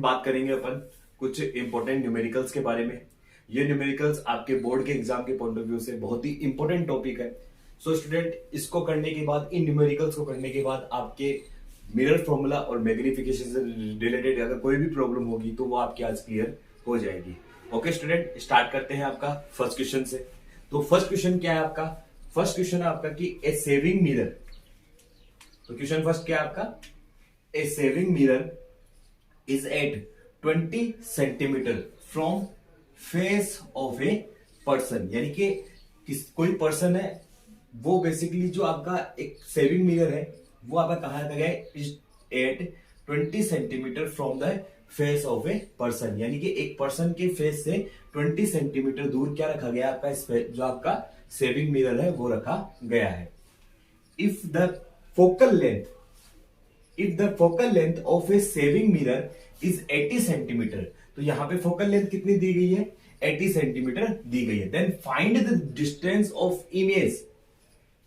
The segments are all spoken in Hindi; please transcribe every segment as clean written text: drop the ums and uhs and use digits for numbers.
बात करेंगे अपन कुछ इंपॉर्टेंट न्यूमेरिकल्स के बारे में। ये न्यूमेरिकल्स आपके बोर्ड के एग्जाम के पॉइंट ऑफ व्यू से बहुत ही इंपॉर्टेंट टॉपिक है। सो स्टूडेंट, इसको करने के बाद, इन न्यूमेरिकल्स को करने के बाद आपके मिरर फॉर्मूला और मैग्निफिकेशन से रिलेटेड अगर कोई भी प्रॉब्लम होगी तो वो आपकी आज क्लियर हो जाएगी। ओके स्टूडेंट, स्टार्ट करते हैं आपका फर्स्ट क्वेश्चन से। तो फर्स्ट क्वेश्चन क्या है आपका? फर्स्ट क्वेश्चन है आपका कि ए सेविंग मिरर। तो क्वेश्चन फर्स्ट क्या है आपका? A saving mirror is at 20 centimetre from face of a person. यानी कि कोई पर्सन है, वो बेसिकली जो आपका एक सेविंग मिरर है वो आपका कहां रखा गया है? At 20 centimetre from the face of a person. यानी कि एक पर्सन के फेस से 20 सेंटीमीटर दूर क्या रखा गया आपका? जो आपका सेविंग मिरर है वो रखा गया है। If the focal length of A saving mirror is 80 centimetre, तो यहां पे फोकल लेंथ कितनी दी गई है? 80 सेंटीमीटर दी गई है। Then find the distance of image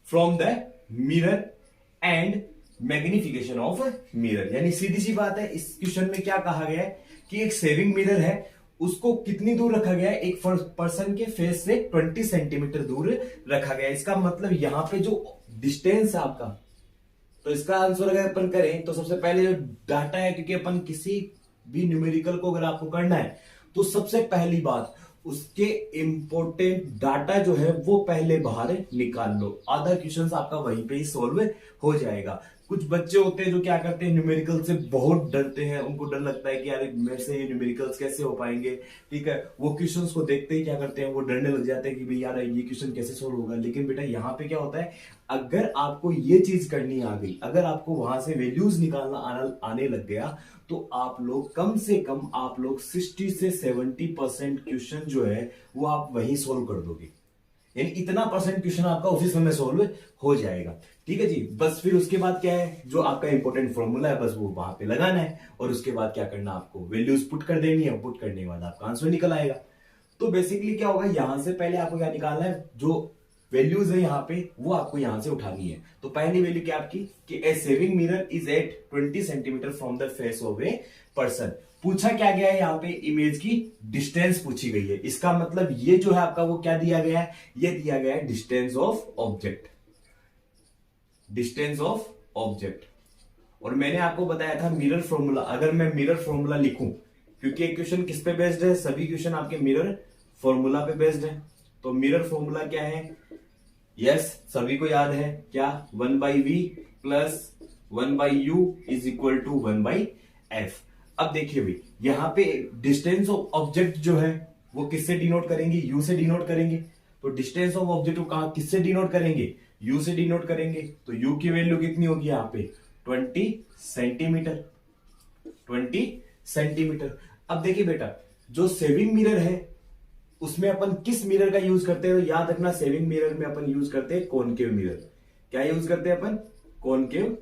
from the mirror and magnification of mirror. यानी सीधी सी बात है, इस क्वेश्चन में क्या कहा गया है कि एक सेविंग मिरर है, उसको कितनी दूर रखा गया है? एक पर्सन के फेस से 20 सेंटीमीटर दूर रखा गया है। इसका मतलब यहां पे जो डिस्टेंस है आपका, तो इसका आंसर अगर अपन करें तो सबसे पहले जो डाटा है, क्योंकि अपन किसी भी न्यूमेरिकल को अगर आपको करना है तो सबसे पहली बात उसके इंपॉर्टेंट डाटा जो है वो पहले बाहर निकाल लो। आधा क्वेश्चन आपका वहीं पे ही सॉल्व हो जाएगा। कुछ बच्चे होते हैं जो क्या करते हैं, न्यूमेरिकल से बहुत डरते हैं। उनको डर लगता है कि यार मेरे से ये न्यूमेरिकल्स कैसे हो पाएंगे, ठीक है। वो क्वेश्चंस को देखते ही क्या करते हैं, वो डरने लग जाते हैं कि भाई यार ये क्वेश्चन कैसे सोल्व होगा। लेकिन बेटा यहाँ पे क्या होता है, अगर आपको ये चीज करनी आ गई, अगर आपको वहां से वैल्यूज निकालना आने लग गया, तो आप लोग कम से कम 60 से 70% क्वेश्चन जो है वो आप वहीं सोल्व कर दोगे। यानी इतना परसेंट क्वेश्चन आपका उसी समय सोल्व हो जाएगा। ठीक है जी। बस फिर उसके बाद क्या है, जो आपका इंपॉर्टेंट फॉर्मूला है बस वो वहां पे लगाना है, और उसके बाद क्या करना, आपको वैल्यूज पुट कर देनी है। पुट करने के बाद आपका आंसर निकल आएगा। तो बेसिकली क्या होगा, यहां से पहले आपको क्या निकालना है, जो वैल्यूज है यहाँ पे वो आपको यहां से उठानी है। तो पहली वैल्यू क्या आपकी कि a saving mirror is at 20 centimetre from the face of a person. पूछा क्या गया है यहाँ पे? इमेज की डिस्टेंस पूछी गई है। इसका मतलब ये जो है आपका वो क्या दिया गया है? ये दिया गया है distance of object. Distance of object. और मैंने आपको बताया था मिरर फॉर्मूला। अगर मैं मिरर फॉर्मूला लिखूं, क्योंकि एक क्वेश्चन किस पे बेस्ड है, सभी क्वेश्चन आपके मिरर फॉर्मूला पे बेस्ड है। तो मिरर फॉर्मूला क्या है? यस, सभी को याद है क्या? 1/v plus 1/u is equal to 1/f। अब देखिए भाई, यहां पे डिस्टेंस ऑफ ऑब्जेक्ट जो है वो किससे डिनोट करेंगे? u से डिनोट करेंगे। तो डिस्टेंस ऑफ ऑब्जेक्ट को कहां किससे डिनोट करेंगे? u से डिनोट करेंगे। तो u की वैल्यू कितनी होगी यहां पे? 20 सेंटीमीटर। 20 सेंटीमीटर। अब देखिए बेटा, जो सेविंग मिरर है उसमें अपन किस मिरर का यूज करते हैं? तो याद रखना, सेविंग मिरर में अपन यूज करते हैं कॉनकेव मिरर। क्या यूज करते हैं अपन? Concave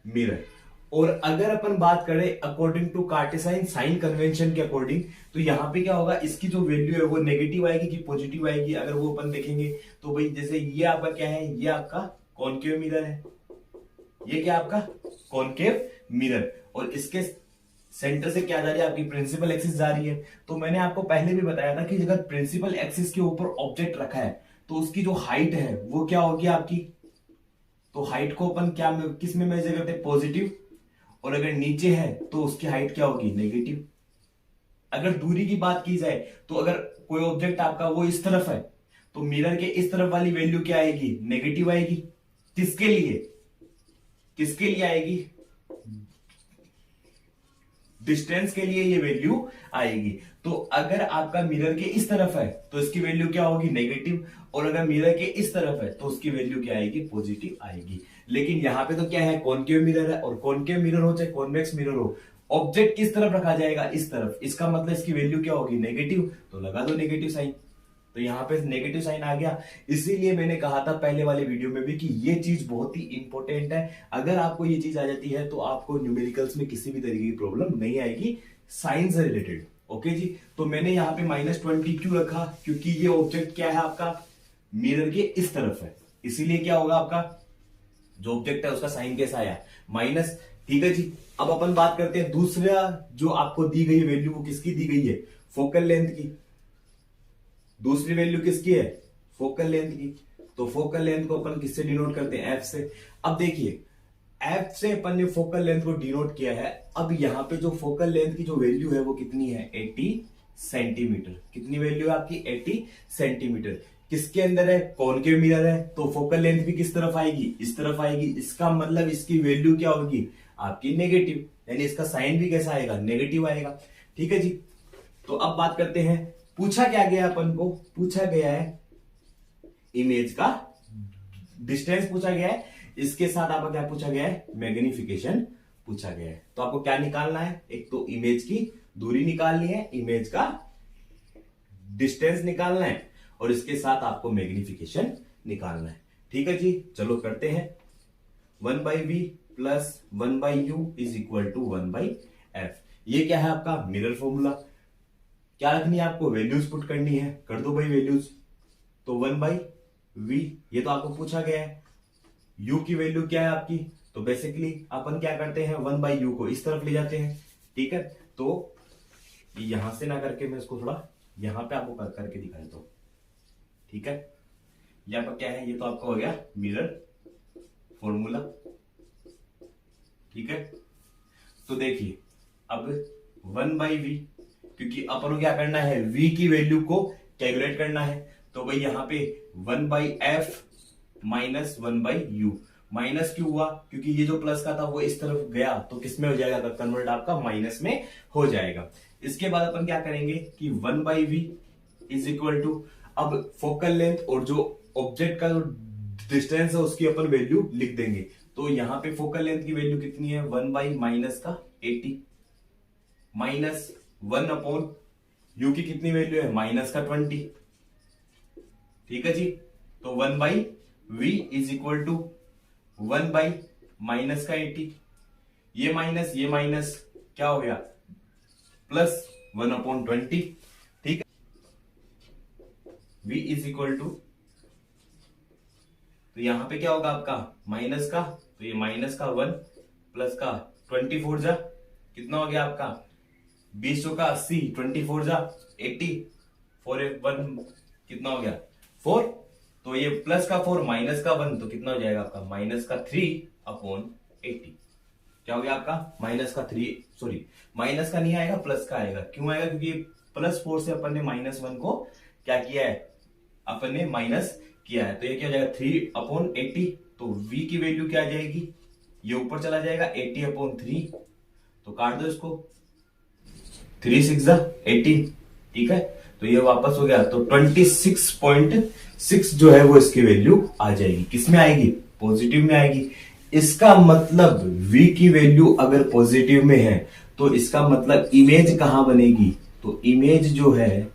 mirror. और अगर अपन बात करें according to Cartesian sign convention के अकॉर्डिंग, तो यहां पे क्या होगा, इसकी जो वैल्यू है वो नेगेटिव आएगी कि पॉजिटिव आएगी? अगर वो अपन देखेंगे तो भाई जैसे ये आपका क्या है, ये आपका कॉनकेव मिरर है। ये क्या आपका? Concave mirror. और इसके सेंटर से क्या जा रही है? आपकी प्रिंसिपल एक्सिस जा रही है। तो मैंने आपको पहले भी बताया था कि अगर प्रिंसिपल एक्सिस के ऊपर ऑब्जेक्ट रखा है तो उसकी जो हाइट है वो क्या होगी आपकी? तो हाइट को अपन क्या किस में मेजर करते हैं? पॉजिटिव। और अगर नीचे है तो उसकी हाइट क्या होगी? नेगेटिव। अगर दूरी की बात की जाए तो अगर कोई ऑब्जेक्ट आपका वो इस तरफ है तो मिरर के इस तरफ वाली वैल्यू क्या आएगी? नेगेटिव आएगी। किसके लिए? किसके लिए आएगी? डिस्टेंस के लिए ये वैल्यू आएगी। तो अगर आपका मिरर के इस तरफ है तो इसकी वैल्यू क्या होगी? नेगेटिव। और अगर मिरर के इस तरफ है तो उसकी वैल्यू क्या आएगी? पॉजिटिव आएगी। लेकिन यहां पे तो क्या है, कॉनकेव मिरर है। और कॉनकेव मिरर हो चाहे कॉन्वेक्स मिरर हो, ऑब्जेक्ट किस तरफ रखा जाएगा? इस तरफ। इसका मतलब इसकी वैल्यू क्या होगी? नेगेटिव। तो लगा दो नेगेटिव साइन। तो यहां पे नेगेटिव साइन आ गया। इसीलिए मैंने कहा था पहले वाले वीडियो में भी कि ये चीज बहुत ही इंपॉर्टेंट है। अगर आपको ये चीज आ जाती है तो आपको न्यूमेरिकल्स में किसी भी तरीके की प्रॉब्लम नहीं आएगी साइन से रिलेटेड। ओके जी। तो मैंने यहाँ पे -20 क्यों रखा? क्योंकि ये ऑब्जेक्ट क्या है आपका? मिरर के इस तरफ है। इसीलिए क्या होगा आपका जो ऑब्जेक्ट है उसका साइन कैसा आया? माइनस। ठीक है जी। अब अपन बात करते हैं दूसरा जो आपको दी गई वैल्यू वो किसकी दी गई है, फोकल लेंथ की। दूसरी वैल्यू किसकी है, फोकल लेंथ की। तो फोकल लेंथ को अपन किससे डिनोट करते हैं, एफ से। अब देखिए एफ से अपन ने फोकल लेंथ को डिनोट किया है। अब यहां पे जो फोकल लेंथ की जो वैल्यू है वो कितनी है, 80 सेंटीमीटर। कितनी वैल्यू है आपकी, 80 सेंटीमीटर। किसके अंदर है, कॉनकेव मिरर है, तो फोकल लेंथ भी किस तरफ आएगी, इस तरफ आएगी। इसका मतलब इसकी वैल्यू क्या होगी आपकी, नेगेटिव, यानी इसका साइन भी कैसा आएगा, नेगेटिव आएगा। ठीक है जी। तो अब बात करते हैं, पूछा क्या गया अपन को, पूछा गया है इमेज का डिस्टेंस पूछा गया है, इसके साथ आपका क्या पूछा गया है, मैग्निफिकेशन पूछा गया है। तो आपको क्या निकालना है, एक तो इमेज की दूरी निकालनी है, इमेज का डिस्टेंस निकालना है, और इसके साथ आपको मैग्निफिकेशन निकालना है। ठीक है जी, चलो करते हैं। 1/v plus 1/u is equal to 1/f। ये क्या है आपका मिरर फॉर्मूला। क्या रखनी है आपको, वैल्यूज पुट करनी है, कर दो भाई वैल्यूज। तो 1/v ये तो आपको पूछा गया है। u की वैल्यू क्या है आपकी, तो बेसिकली अपन क्या करते हैं 1/u को इस तरफ ले जाते हैं। ठीक है, तो यहां से ना करके मैं इसको थोड़ा यहां पे आपको करके दिखा देता हूं। ठीक है, यहाँ पर क्या है, ये तो आपका हो गया मिरर फॉर्मूला। ठीक है, तो देखिए अब 1/v, क्योंकि अपन को क्या करना है, v की वैल्यू को कैलकुलेट करना है। तो भाई यहां पे 1/f माइनस 1/u। माइनस क्यों हुआ, क्योंकि ये जो प्लस का था वो इस तरफ गया, तो किस में हो जाएगा, कन्वर्ट आपका माइनस में हो जाएगा। इसके बाद अपन क्या करेंगे कि 1/v इज इक्वल टू, अब फोकल लेंथ और जो ऑब्जेक्ट का जो डिस्टेंस है उसकी अपन वैल्यू लिख देंगे। तो यहां पे फोकल लेंथ की वैल्यू कितनी है, 1 माइनस का 80 माइनस 1 अपॉन यू की कितनी वैल्यू है, माइनस का 20। ठीक है जी, तो 1/v is equal to 1 minus का 80। ये माइनस क्या हो गया, प्लस 1 अपॉन 20। ठीक है, v इज इक्वल टू, तो यहां पे क्या होगा आपका माइनस का, तो ये माइनस का 1 प्लस का 24 जा कितना हो गया आपका 20 का 80, 24 जा 80, 4 1 कितना हो गया 4। तो ये प्लस का 4 माइनस का 1 तो कितना हो जाएगा आपका माइनस का 3 अपॉन 80। क्या हो गया आपका माइनस का 3, सॉरी माइनस का नहीं आएगा प्लस का आएगा। क्यों आएगा, क्योंकि +4 से अपन ने -1 को क्या किया है, अपन ने माइनस किया है। तो ये क्या हो जाएगा 3 अपॉन 80। तो v की वैल्यू क्या आ जाएगी, ये ऊपर चला जाएगा 80 अपॉन 3, तो काट दो इसको, 3 6 80। ठीक है, तो ये वापस हो गया, तो 26.6 जो है वो इसकी वैल्यू आ जाएगी। किसमें आएगी, पॉजिटिव में आएगी। इसका मतलब v की वैल्यू अगर पॉजिटिव में है तो इसका मतलब इमेज कहां बनेगी, तो इमेज जो है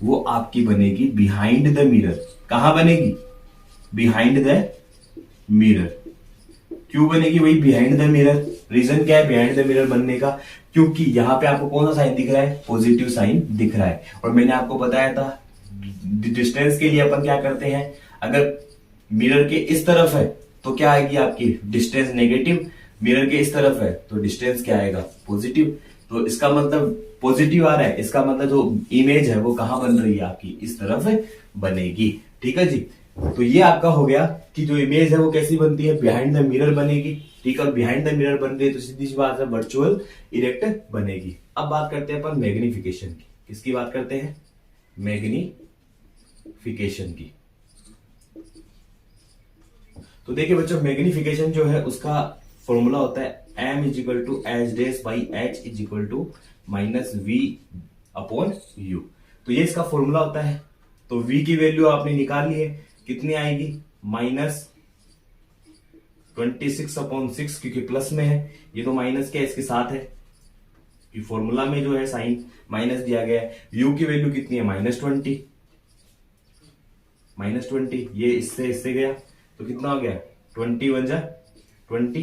वो आपकी बनेगी बिहाइंड द मिरर। कहां बनेगी, बिहाइंड द मिरर। क्यों बनेगी वही बिहाइंड द मिरर, रीजन क्या है बिहाइंड द मिरर बनने का, क्योंकि यहां पे आपको कौन सा साइन दिख रहा है, पॉजिटिव साइन दिख रहा है। और मैंने आपको बताया था डिस्टेंस के लिए अपन क्या करते हैं, अगर मिरर के इस तरफ है तो क्या आएगी आपकी डिस्टेंस नेगेटिव, मिरर के इस तरफ है तो डिस्टेंस क्या आएगा पॉजिटिव। तो इसका मतलब पॉजिटिव आ रहा है, इसका मतलब जो इमेज है वो कहां बन रही है आपकी इस तरफ बनेगी। ठीक है जी, तो ये आपका हो गया कि जो इमेज है वो कैसी बनती है, बिहाइंड द मिरर बनेगी। ठीक है, बिहाइंड द मिरर बन रही है तो सीधी सी बात है वर्चुअल इरेक्ट बनेगी। अब बात करते हैं अपन मैग्निफिकेशन की, किसकी बात करते हैं, मैग्निफिकेशन की। तो देखिए बच्चों मैग्निफिकेशन जो है उसका फॉर्मूला होता है m is equal to h dash by h is equal to minus v upon u. तो ये इसका फॉर्मूला होता है। तो v की वैल्यू आपने निकाल ली है, कितनी आएगी -26/6, क्योंकि प्लस में है, ये तो माइनस क्या इसके साथ है, कि फॉर्मूला में जो है साइन माइनस दिया गया है। u की वैल्यू कितनी है -20, ये इससे गया तो कितना हो गया 21 जा 20।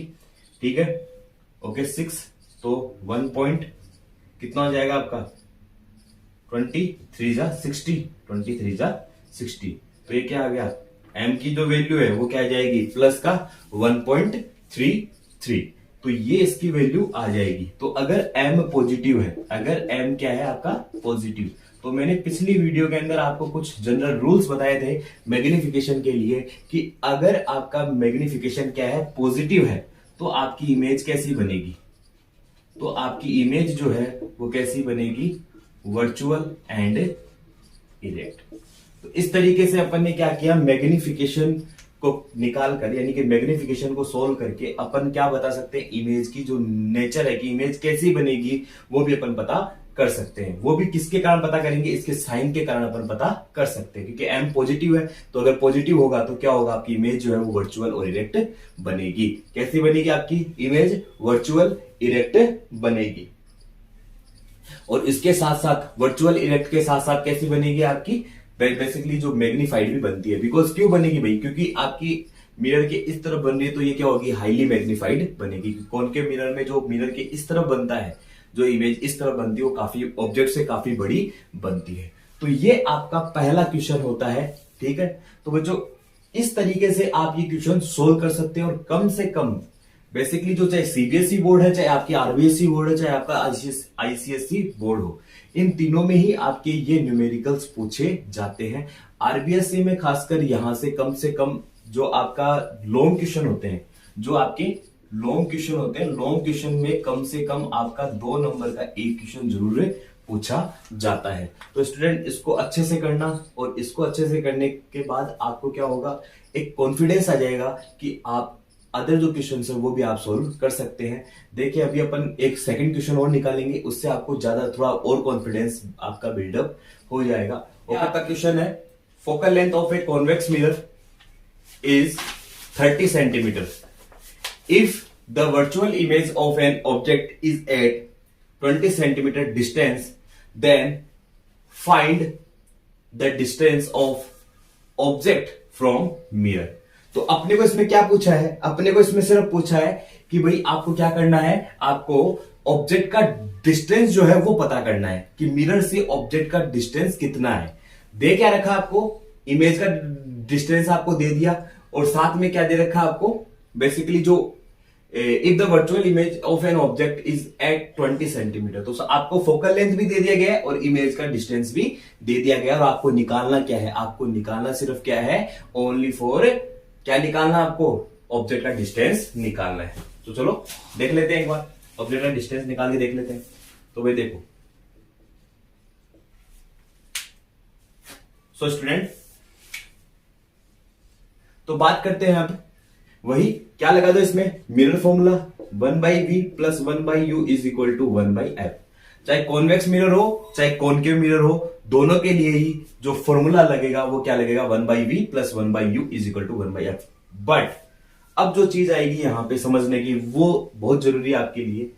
ठीक है, ओके 6 तो 1 पॉइंट कितना हो जाएगा आपका 23 जा 60, 23 जा 60। तो ये क्या आ गया, m की जो वैल्यू है वो क्या आ जाएगी प्लस का 1.33। तो ये इसकी वैल्यू आ जाएगी। तो अगर m पॉजिटिव है, अगर m क्या है आपका पॉजिटिव, तो मैंने पिछली वीडियो के अंदर आपको कुछ जनरल रूल्स बताए थे मैग्निफिकेशन के लिए कि अगर आपका मैग्निफिकेशन क्या है पॉजिटिव है तो आपकी इमेज कैसी बनेगी, तो आपकी इमेज जो है वो कैसी बनेगी, वर्चुअल एंड इरेक्ट। तो इस तरीके से अपन ने क्या किया, मैग्निफिकेशन को निकाल कर यानी कि मैग्निफिकेशन को सोल्व करके अपन क्या बता सकते हैं, इमेज की जो नेचर है कि इमेज कैसी बनेगी वो भी अपन पता कर सकते हैं। वो भी किसके कारण पता करेंगे, इसके साइन के कारण अपन पता कर सकते हैं, क्योंकि m पॉजिटिव है तो अगर पॉजिटिव होगा तो क्या होगा, आपकी इमेज जो है वो वर्चुअल और इरेक्ट बनेगी। कैसी बनेगी आपकी इमेज, वर्चुअल इरेक्ट बनेगी। और इसके साथ साथ वर्चुअल इरेक्ट के साथ साथ कैसी बनेगी आपकी, बेसिकली जो मैग्नीफाइड भी बनती है। बिकॉज क्यों बनेगी भाई, क्योंकि आपकी मिरर के इस तरफ बन रही है तो ये क्या होगी, हाईली मैग्नीफाइड बनेगी। कॉनकेव मिरर में जो मिरर के इस तरफ बनता है, जो इमेज इस तरफ बनती है वो काफी ऑब्जेक्ट से काफी बड़ी बनती है। तो ये आपका पहला क्वेश्चन होता है, ठीक है। तो बच्चों इस तरीके से आप ये क्वेश्चन सोल्व कर सकते हैं और कम से कम बेसिकली जो चाहे सीबीएसई बोर्ड है, चाहे आपकी आरबीएसई बोर्ड है, चाहे आपका आईसीएसई बोर्ड हो, इन तीनों में ही आपके ये न्यूमेरिकल्स पूछे जाते हैं। आरबीएसई में खासकर यहां से कम जो आपका लॉन्ग क्वेश्चन होते हैं, जो आपके लॉन्ग क्वेश्चन होते हैं, लॉन्ग क्वेश्चन में कम से कम आपका 2 नंबर का एक क्वेश्चन जरूर पूछा जाता है। तो स्टूडेंट इसको अच्छे से करना, और इसको अच्छे से करने के बाद आपको क्या होगा, एक कॉन्फिडेंस आ जाएगा कि आप अदर जो क्वेश्चन है वो भी आप सोल्व कर सकते हैं। देखिए अभी अपन एक सेकंड क्वेश्चन और निकालेंगे, उससे आपको ज्यादा थोड़ा और कॉन्फिडेंस आपका बिल्डअप हो जाएगा। और आपका क्वेश्चन है, focal length of a convex mirror is 30 centimeter. If the virtual image of an object is at 20 centimeter distance, then find the distance of object from mirror. तो अपने को इसमें क्या पूछा है, अपने को इसमें सिर्फ पूछा है कि भाई आपको क्या करना है, आपको ऑब्जेक्ट का डिस्टेंस जो है वो पता करना है कि मिरर से ऑब्जेक्ट का डिस्टेंस कितना है। दे क्या रखा आपको, इमेज का डिस्टेंस आपको दे दिया, और साथ में क्या दे रखा आपको, बेसिकली जो if the virtual image of an object is at 20 centimetre, तो आपको फोकल लेंथ भी दे दिया गया है और इमेज का डिस्टेंस भी दे दिया गया है। और आपको निकालना क्या है, आपको निकालना सिर्फ क्या है, ओनली फॉर क्या निकालना, आपको ऑब्जेक्ट का डिस्टेंस निकालना है। तो चलो देख लेते हैं एक बार, ऑब्जेक्ट का डिस्टेंस निकाल के देख लेते हैं। तो भाई देखो, सो स्टूडेंट तो बात करते हैं अब, वही क्या लगा दो इसमें, mirror formula 1/v plus 1/u is equal to 1/f। चाहे कॉन्वेक्स मिरर हो चाहे कॉनकेव मिरर हो, दोनों के लिए ही जो फॉर्मूला लगेगा वो क्या लगेगा, 1/v plus 1/u is equal to 1/f। But अब जो चीज आएगी यहां पे समझने की, वो बहुत जरूरी है आपके लिए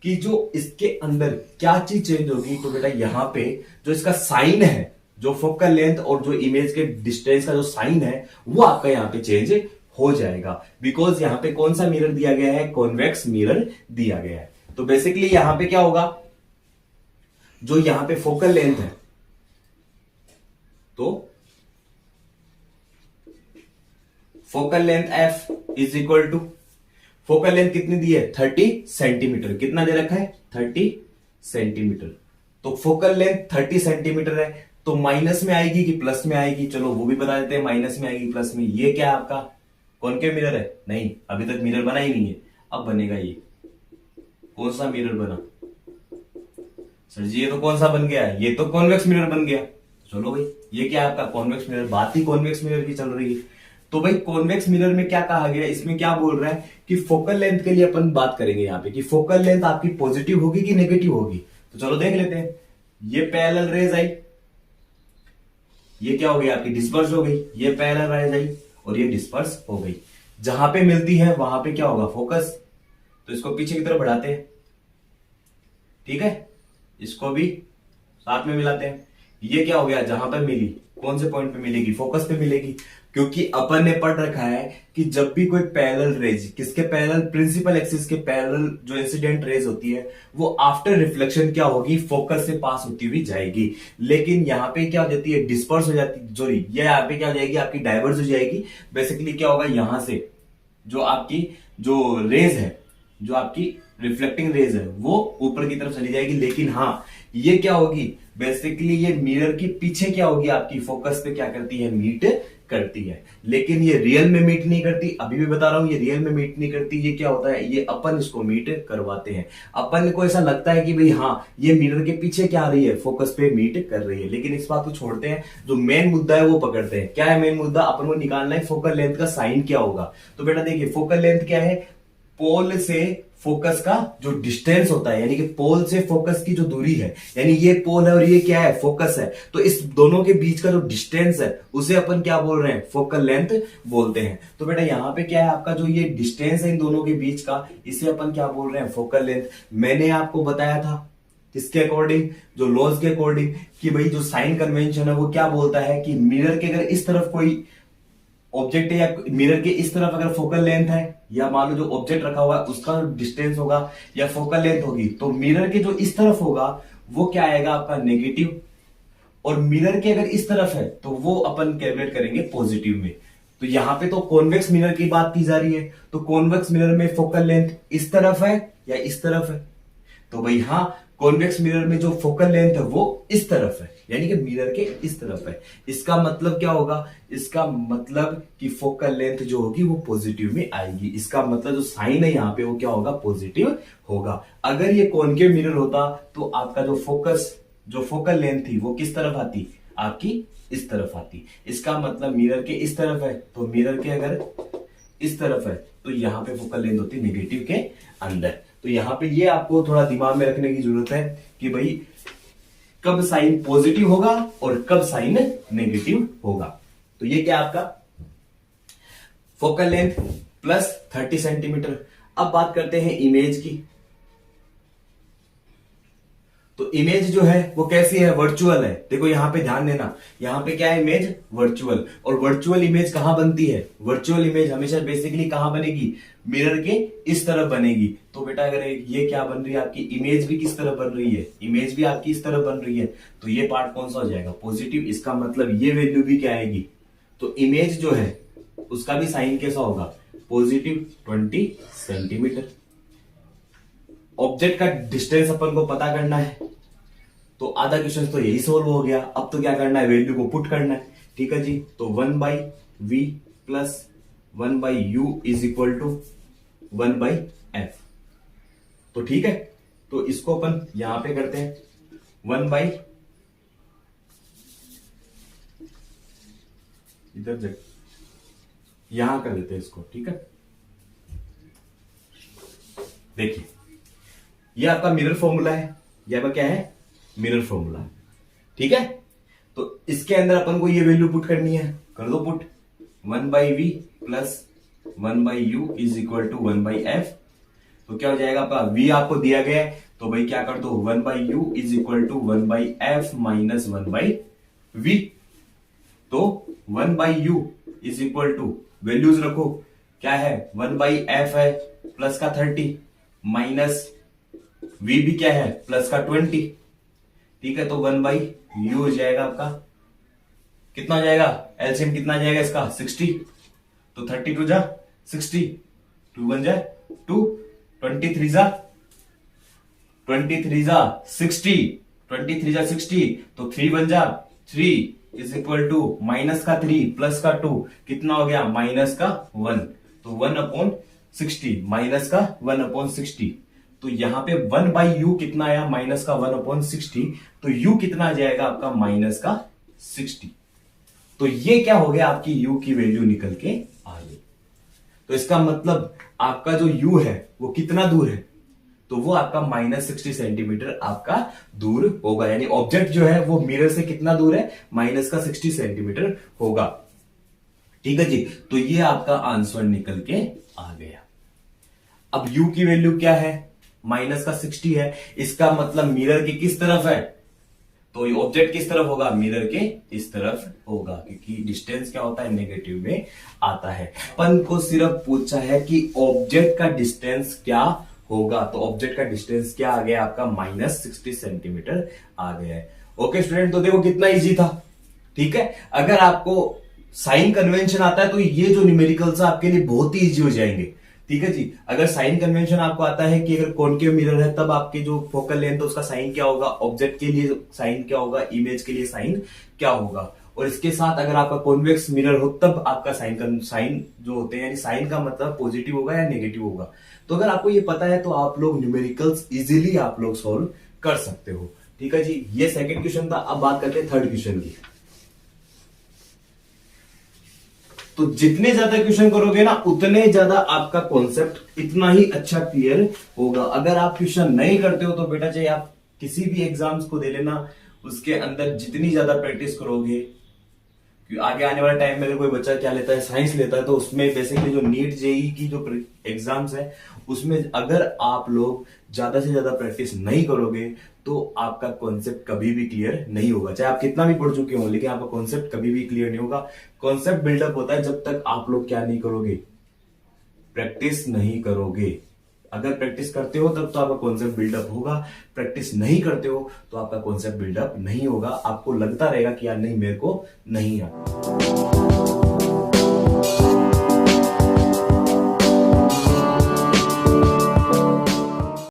कि जो इसके अंदर क्या चीज चेंज होगी। तो बेटा यहां पे जो इसका साइन है, जो फोकल लेंथ और जो इमेज के डिस्टेंस का जो साइन है वो आपका यहां पे चेंज हो जाएगा। बिकॉज यहां पे कौन सा मिरर दिया गया है, कॉन्वेक्स मिरर दिया गया है। तो बेसिकली यहां पे क्या होगा, जो यहां पे फोकल लेंथ है, तो focal length f is equal to, focal length कितनी दी है, 30 सेंटीमीटर। कितना दे रखा है, 30 सेंटीमीटर। तो फोकल लेंथ 30 सेंटीमीटर है, तो माइनस में आएगी कि प्लस में आएगी, चलो वो भी बता देते हैं, माइनस में आएगी प्लस में। ये क्या है आपका कॉनकेव मिरर है, नहीं अभी तक मिरर बना ही नहीं है, अब बनेगा। ये कौन सा मिरर बना सर जी, ये तो कौन सा बन गया है, ये तो कॉन्वेक्स मिरर बन गया। चलो भाई ये क्या है आपका कॉन्वेक्स मिरर, बात ही कॉन्वेक्स मिरर की चल रही है। तो भाई कॉन्वेक्स मिरर में क्या कहा गया, इसमें क्या बोल रहा है कि फोकल लेंथ के लिए अपन बात करेंगे यहाँ पे कि फोकल लेंथ आपकी पॉजिटिव होगी कि नेगेटिव होगी। तो चलो देख लेते हैं, ये पैरेलल रेज आई, ये क्या हो गई आपकी डिस्पर्स हो गई, ये पैरेलल रेज आई और ये डिस्पर्स हो गई। जहां पे मिलती है वहां पे क्या होगा, फोकस। तो इसको पीछे की तरफ बढ़ाते हैं, ठीक है, इसको भी साथ में मिलाते हैं। ये क्या हो गया, जहां पर मिली, कौन से पॉइंट पे मिलेगी, फोकस पे मिलेगी। क्योंकि अपन ने पढ़ रखा है कि जब भी कोई पैरेलल रेज, किसके पैरेलल, प्रिंसिपल एक्सिस के पैरेलल जो इंसिडेंट रेज होती है वो आफ्टर रिफ्लेक्शन क्या होगी, फोकस से पास होती हुई जाएगी। लेकिन यहां पे क्या हो जाती है, डिस्पर्स हो जाती है, सॉरी ये यहां पे क्या हो जाएगी, आपकी डाइवर्स हो जाएगी। बेसिकली क्या होगा, यहां से जो आपकी जो रेज है जो आपकी रिफ्लेक्टिंग रेज है वो ऊपर की तरफ चली जाएगी, लेकिन हाँ ये क्या होगी, बेसिकली ये मिरर के पीछे क्या होगी, आपकी फोकस पे क्या करती है, मीट करती है। लेकिन ये रियल में मीट नहीं करती, अभी भी बता रहा हूं, ये रियल में मीट नहीं करती। ये क्या होता है, ये अपन इसको मीट करवाते हैं। अपन को ऐसा लगता है कि भाई हाँ ये मिरर के पीछे क्या आ रही है, फोकस पे मीट कर रही है, लेकिन इस बात को छोड़ते हैं, जो मेन मुद्दा है वो पकड़ते हैं। क्या है मेन मुद्दा, अपन को निकालना है फोकल लेंथ का साइन क्या होगा। तो बेटा देखिए, फोकल लेंथ क्या है, पोल से फोकस का जो डिस्टेंस होता है, यानी कि पोल से फोकस की जो दूरी है, यानी ये पोल है और ये क्या है, फोकस है, तो इस दोनों के बीच का जो डिस्टेंस है उसे अपन क्या बोल रहे हैं, फोकल लेंथ बोलते हैं। तो बेटा यहां पे क्या है, आपका जो ये डिस्टेंस है इन दोनों के बीच का, इसे अपन क्या बोल रहे हैं, फोकल लेंथ। मैंने आपको बताया था किसके अकॉर्डिंग, जो लॉज के अकॉर्डिंग, कि भाई जो साइन कन्वेंशन है वो क्या बोलता है कि मिरर के अगर इस तरफ कोई ऑब्जेक्ट है या मिरर के इस तरफ अगर फोकल लेंथ है, या मान लो जो ऑब्जेक्ट रखा हुआ है उसका डिस्टेंस होगा या फोकल लेंथ होगी, तो मिरर के जो इस तरफ होगा वो क्या आएगा, आपका नेगेटिव, और मिरर के अगर इस तरफ है तो वो अपन कैलकुलेट करेंगे पॉजिटिव में। तो यहां पे तो कॉन्वेक्स मिरर की बात की जा रही है, तो कॉन्वेक्स मिरर में फोकल लेंथ इस तरफ है या इस तरफ है, तो भाई हाँ कॉन्वेक्स मिरर में जो फोकल लेंथ है वो इस तरफ है, यानी कि मिरर के इस तरफ है। इसका मतलब क्या होगा, इसका मतलब कि फोकल लेंथ जो होगी वो पॉजिटिव में आएगी। इसका मतलब जो साइन है यहां पे वो क्या होगा, पॉजिटिव होगा। अगर ये कॉन्केव मिरर होता तो आपका जो फोकस, जो फोकल लेंथ थी वो किस तरफ आती, आपकी इस तरफ आती। इसका मतलब मिरर के इस तरफ है, तो मिरर के अगर इस तरफ है तो यहां पे फोकल लेंथ होती नेगेटिव के अंदर। तो यहां पे ये आपको थोड़ा दिमाग में रखने की जरूरत है कि भाई कब साइन पॉजिटिव होगा और कब साइन नेगेटिव होगा। तो ये क्या आपका फोकल लेंथ प्लस 30 सेंटीमीटर। अब बात करते हैं इमेज की। तो इमेज जो है वो कैसी है, वर्चुअल है। देखो यहां पे ध्यान देना, यहां पे क्या है, इमेज वर्चुअल। और वर्चुअल इमेज कहां बनती है, वर्चुअल इमेज हमेशा बेसिकली कहां बनेगी, मिरर के इस तरफ बनेगी। तो बेटा अगर ये क्या बन रही है, आपकी इमेज भी किस तरफ बन रही है, इमेज भी आपकी इस तरफ बन रही है, तो ये पार्ट कौन सा हो जाएगा, पॉजिटिव। इसका मतलब ये वैल्यू भी क्या आएगी, तो इमेज जो है उसका भी साइन कैसा होगा, पॉजिटिव 20 सेंटीमीटर। ऑब्जेक्ट का डिस्टेंस अपन को पता करना है, तो आधा क्वेश्चन तो यही सोल्व हो गया। अब तो क्या करना है, वैल्यू को पुट करना है। ठीक है जी, तो 1/v plus 1/u is equal to 1/f। तो ठीक है, तो इसको अपन यहां पे करते हैं 1/ इधर यहां कर देते हैं इसको। ठीक है, देखिए ये आपका मिरर फॉर्मूला है, ये आपका क्या है, मिरर फॉर्मूला। ठीक है, तो इसके अंदर अपन को ये वैल्यू पुट करनी है, कर दो put. 1/v plus 1/u is equal to 1/f। तो क्या हो जाएगा आपका, v आपको दिया गया है तो भाई क्या कर दो, 1/u is equal to 1/f minus 1/v। तो 1/u is equal to, values रखो, क्या है 1/f है प्लस का 30 माइनस v भी क्या है प्लस का 20। ठीक है, तो 1/u हो जाएगा आपका, कितना हो जाएगा, एलसीएम कितना आ जाएगा इसका 60। तो 32 जा 60, 2 बन जाए 2, 23 जा 60, 23 जा 60, तो 3 बन जा 3 इज इक्वल टू माइनस का 3 प्लस का 2 कितना हो गया, माइनस का 1। तो 1/60 माइनस का 1/60। तो यहां पे 1/u कितना आया, माइनस का 1/60। तो u कितना आ जाएगा आपका, माइनस का 60। तो ये क्या हो गया, आपकी u की वैल्यू निकल के आ गई। तो इसका मतलब आपका जो u है वो कितना दूर है, तो वो आपका -60 सेंटीमीटर आपका दूर होगा। यानी ऑब्जेक्ट जो है वो मिरर से कितना दूर है, -60 सेंटीमीटर होगा। ठीक है जी, तो ये आपका आंसर निकल के आ गया। अब u की वैल्यू क्या है, -60 है। इसका मतलब मिरर के किस तरफ है, तो ये ऑब्जेक्ट किस तरफ होगा, मिरर के इस तरफ होगा, क्योंकि डिस्टेंस क्या होता है, नेगेटिव में आता है। अपन को सिर्फ पूछा है कि ऑब्जेक्ट का डिस्टेंस क्या होगा, तो ऑब्जेक्ट का डिस्टेंस क्या आ गया आपका, -60 सेंटीमीटर आ गया है। ओके स्टूडेंट, तो देखो कितना इजी था। ठीक है, अगर आपको साइन कन्वेंशन आता है तो ये जो न्यूमेरिकल्स आपके लिए बहुत ही इजी हो जाएंगे। ठीक है जी। अगर साइन कन्वेंशन आपको आता है कि अगर कॉनकेव मिरर है तब आपके जो फोकल लेंथ है उसका साइन क्या होगा, ऑब्जेक्ट के लिए साइन क्या होगा, इमेज के लिए साइन क्या होगा। और इसके साथ अगर आपका कॉन्वेक्स मिरर हो तब आपका साइन जो होते हैं, यानी साइन का मतलब पॉजिटिव होगा या नेगेटिव होगा। तो अगर आपको ये पता है तो आप लोग न्यूमेरिकल्स इजीली आप लोग सॉल्व कर सकते हो। ठीक है जी, ये सेकंड क्वेश्चन था। अब बात करते हैं थर्ड क्वेश्चन की। तो जितने ज्यादा क्वेश्चन करोगे ना उतने ज्यादा आपका कॉन्सेप्ट इतना ही अच्छा क्लियर होगा। अगर आप क्वेश्चन नहीं करते हो तो बेटा चाहे आप किसी भी एग्जाम्स को दे लेना, उसके अंदर जितनी ज्यादा प्रैक्टिस करोगे, आगे आने वाले टाइम में अगर कोई बच्चा क्या लेता है, साइंस लेता है, तो उसमें बेसिकली जो नीट जेई की जो एग्जाम्स है उसमें अगर आप लोग ज्यादा से ज्यादा प्रैक्टिस नहीं करोगे तो आपका कॉन्सेप्ट कभी भी क्लियर नहीं होगा। चाहे आप कितना भी पढ़ चुके हो लेकिन आपका कॉन्सेप्ट कभी भी क्लियर नहीं होगा। कॉन्सेप्ट बिल्डअप होता है जब तक आप लोग क्या नहीं करोगे, प्रैक्टिस नहीं करोगे। अगर प्रैक्टिस करते हो तब तो आपका कॉन्सेप्ट बिल्डअप होगा, प्रैक्टिस नहीं करते हो तो आपका कॉन्सेप्ट बिल्डअप नहीं होगा। आपको लगता रहेगा कि यार नहीं मेरे को नहीं आता।